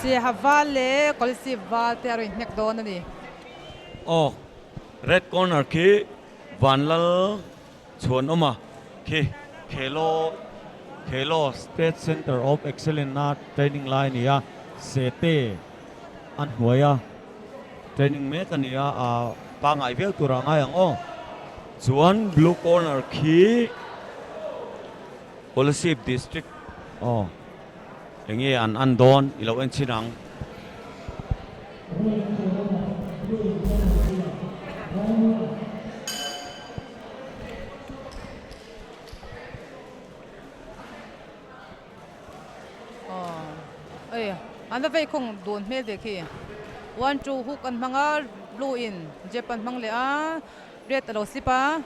Siaha vale Kolasib vale te aro nek don ani Oh, red corner ki Vanlalchhuanawma ki Khelo State Center of Excellence na training line ya sete an huaya training me kan ya pa ngai veo tura ngai ang o chuan blue corner ki Kolasib district oh engi an don ilo en chinang anda vei khong don me de khi 1-2 hook an manga blue in Japan mang le a red alo sipa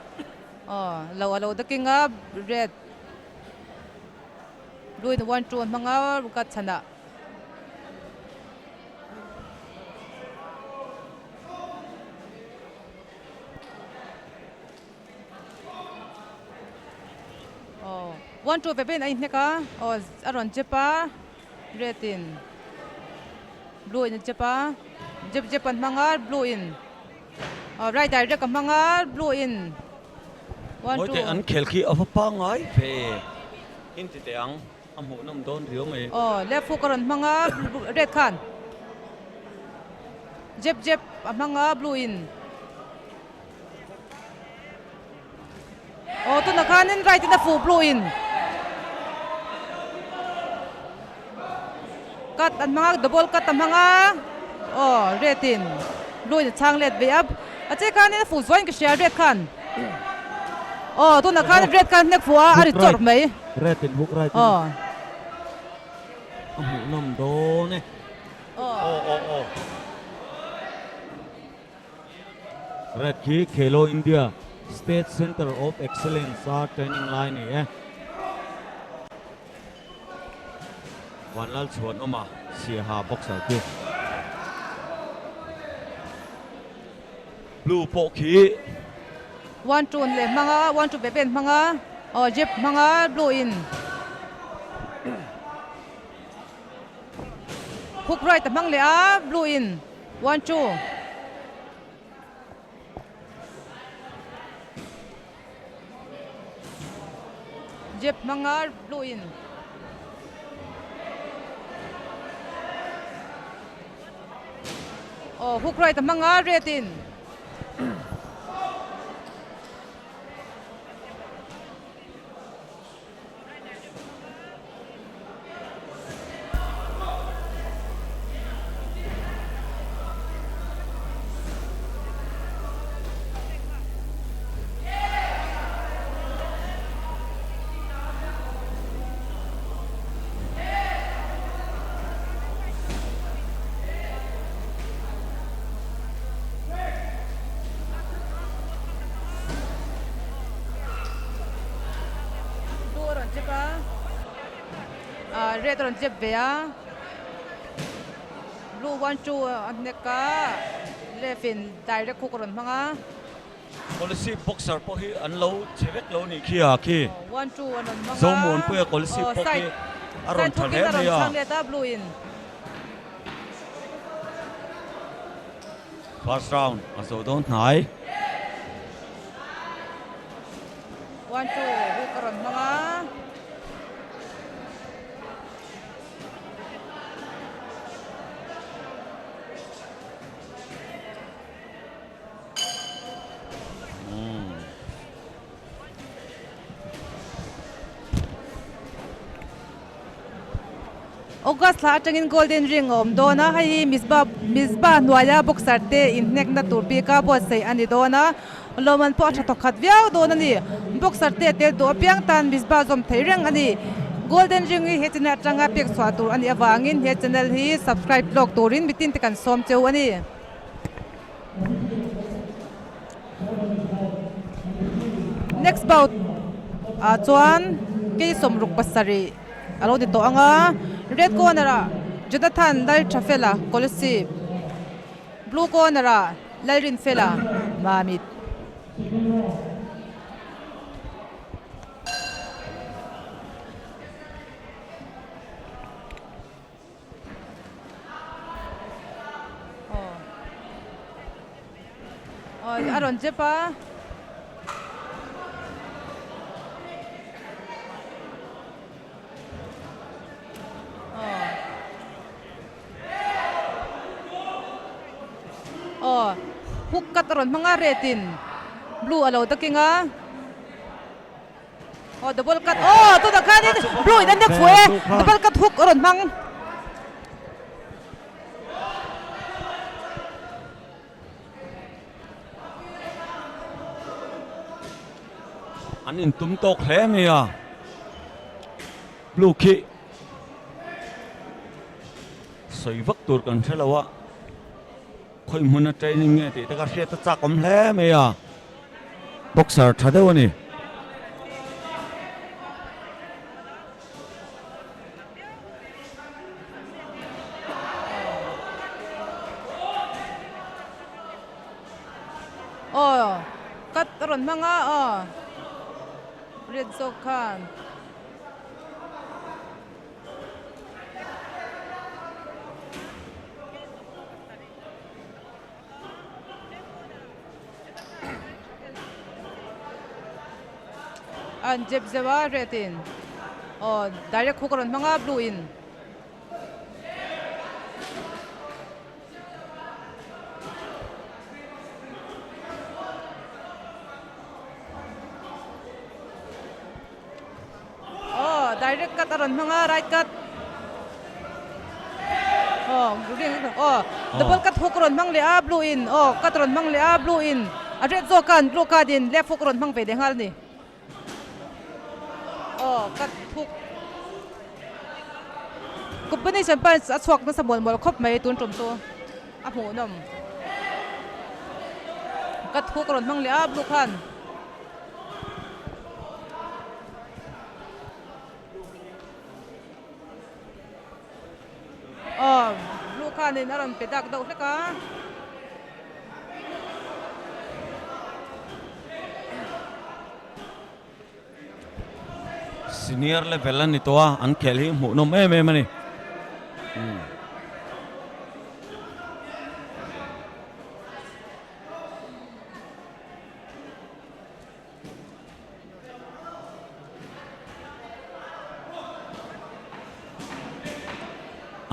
lo the king up red blue in 1-2 an manga rukat chana one two pepe na ineka aron jepa red in blue in jepa jepan mangar blue in right direct mangar blue in 1-2 an khel khi afa pa ngai fe in ti teang amu nam don rio me left hook aron manga red khan jep manga blue in to na khanin right in the full blue in cut an mga double cut ang mga red in blue in chang let be up ache kanin full join ka share red kan to na kan red kan nek fuwa ari tor mai red in hook right amu nam do ne red ki Khelo India State Center of Excellence training line eh Vanlalchhuanawma Siaha boxer ki blue po ki 1-2 le mga 1-2 beben mga jep mga blue in hook right mang le blue in 1-2 jep mga blue in hook right mga red in red on jeb bea blue 1-2 aneka left in direct hook ron manga Kolasib boxer po hi an lo chevek lo ni kia ki 1-2 anon manga Zomuanpuia Kolasib po ki aron thale ne ya blue in first round aso don nai 1-2 hook ron manga August la atangin golden ring dona hai misba nuaya boxer te innek na turpi ka bo sei ani dona loman po thatok khat viau dona ni boxer te do piang tan misba zom theireng ani golden ring hi hetina atanga pek swa tur ani awangin he channel hi subscribe log turin bitin te kan som cheu ani next bout chuan ke somruk pasari alo dito anga red corner Jonathan dal trafela Kolasib blue corner Lalrin fela mamit aron jepa huk kataron mga retin blue alo takinga double cut to the kanin blue idan nek fue double cut hook aron mang anin tum tok hle mi ya blue ki soi vak tur kan thelawa khoi mun training nge ti ta ka hriat ta chak om hle mi ya boxer thadewani kat aron mga red sokan an jeb zewa retin direct hook aron mga blue in direct cut aron mga right cut double cut hook aron mang lea blue in cut aron mang lea blue in red zokan blue card in left hook aron mang pe dengal ni cut hook combination punch aswak na sa bol khop mai tun trom to a hmu nom cut hook aron mang lea blue khan blue khan in aron pedak daw hleka senior level an ito an khel hi hmu nom em ani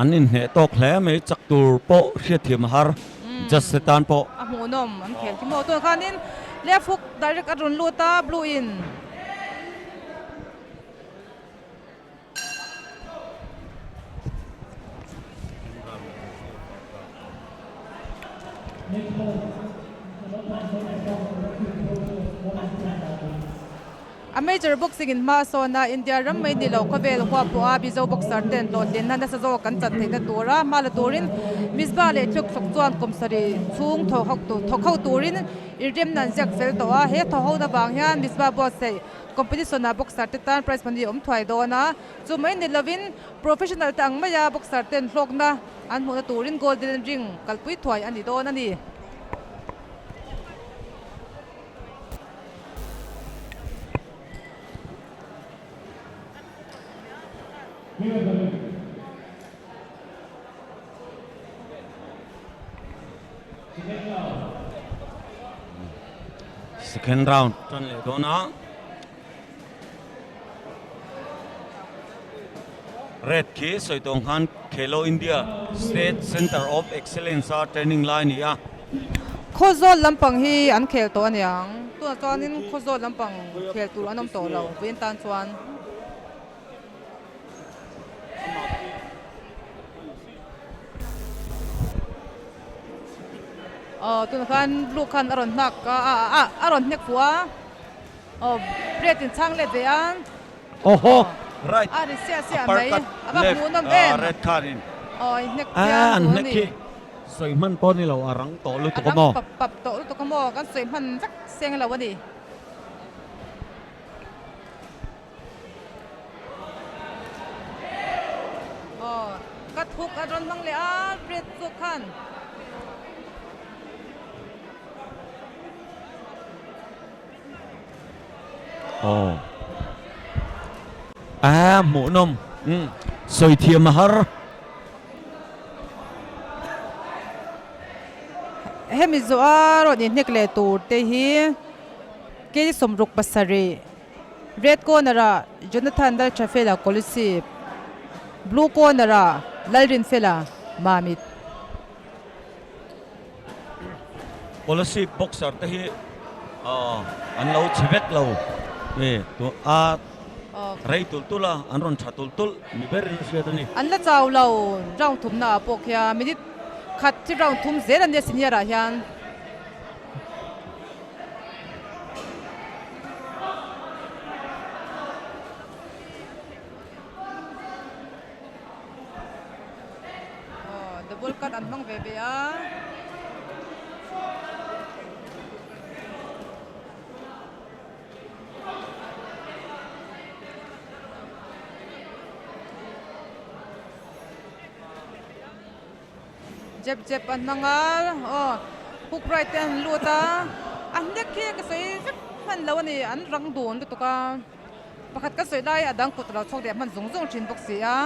anin he tok hle me chak tur po hriat thiam har just setan po a hmu nom an khel ki mo to khanin left hook direct aron luta blue in a major boxing in Masona India ram mai ni lo khavel hwa po a bizo boxer ten to den na sa zo kan chat theina tura mala turin misba le chuk chok chuan komsari chung tho hok tu thokho turin irem nan jak fel to a he tho ho na bang hian misba bo sei competition na boxer te tan prize mani om thwai do na chu mai ni lovin professional tang maya boxer ten hlok na an hu na turin golden ring kalpui thwai ani do na ni second round tan le do na red ki soitong khan khelo india state center of excellence training line ya khozol lampang hi an khel to aniang tu chuanin khozol lampang khel tur anom to lo wen tan chuan tu khan blue khan aron nak aron nek fuwa red in chang le de an right ari sia mai aba hmu nom em red card in nek an nek ki soi man po ni lo arang to lu to mo pap to lu to mo kan soi man vak seng lo wani kat hook aron mang le red zo khan mũ nôm soi thiam har hemi zo a ron in nek le tur te hi ke somruk pasari red corner Jonathan dal chafela Kolasib blue corner lalrin fela mamit Kolasib boxer te hi an lo chevek lo to a rei tultula an ron tha tultul mi berin sia tani an la chaw lo rong thum na pok ya minit khat ti rong thum zel an ne senior a hian double cut an mang ve ve a jeb an mangal hook right an luta an nek khi ka sei man lo ni an rang don tu ka pakhat ka sei lai adang kut lo chok de man zung zung chin bok sia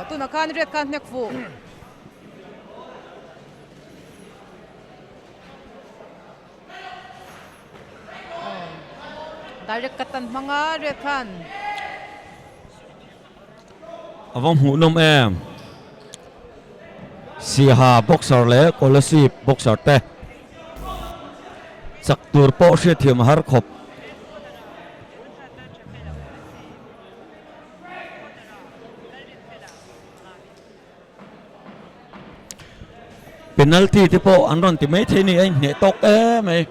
tu na kan red kan nek fu direct katan mga red kan avam hu nom em Siaha boxer le Kolasib boxer te sak tur po she thiam har khop penalty te po an ron ti mai the ni ai ne tok mai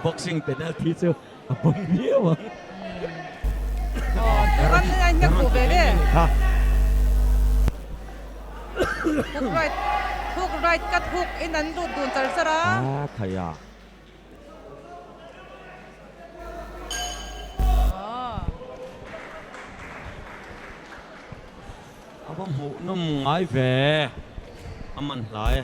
boxing penalty chu apum nhiều à kan ngai nek fu ve ve hook right cut hook in an du dun chal sara thầy à avam hu nom ngai ve aman lai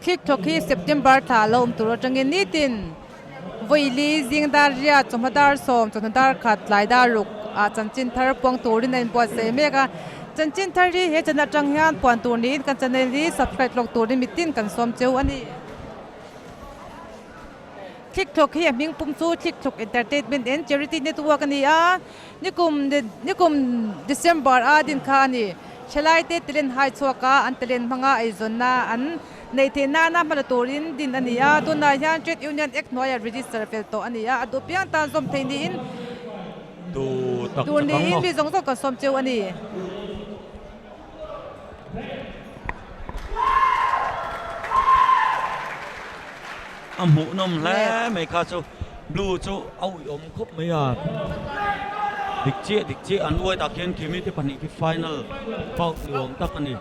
kick to ki September tha lom tur atangin nitin voili jingdar ria chomadar som chonadar khat laidar ruk a chanchin thar pong turin en po se meka chanchin thar ri he chana tang hian pon tur ni kan channel ri subscribe lok turin mitin kan som cheu ani kick to ki ming pum chu kick to entertainment and charity network ani a nikum December a din kha ni chelai te telen hai choka an telen manga ai zonna an nei the na na mal torin din ania to na hian trade union act noya register fel to ania adu piang tan som thein din tu tak tu ni in bi zong ka som cheu ani hu nom le mai kha chu blue chu au om khop mai à dik che an uai ta ken kimi te pani ki final pau luom tak ani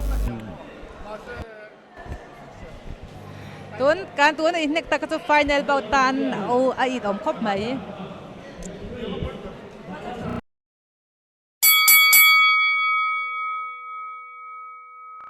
tuan kan tuan in nek tak chu final bau tan au ai dom khop mai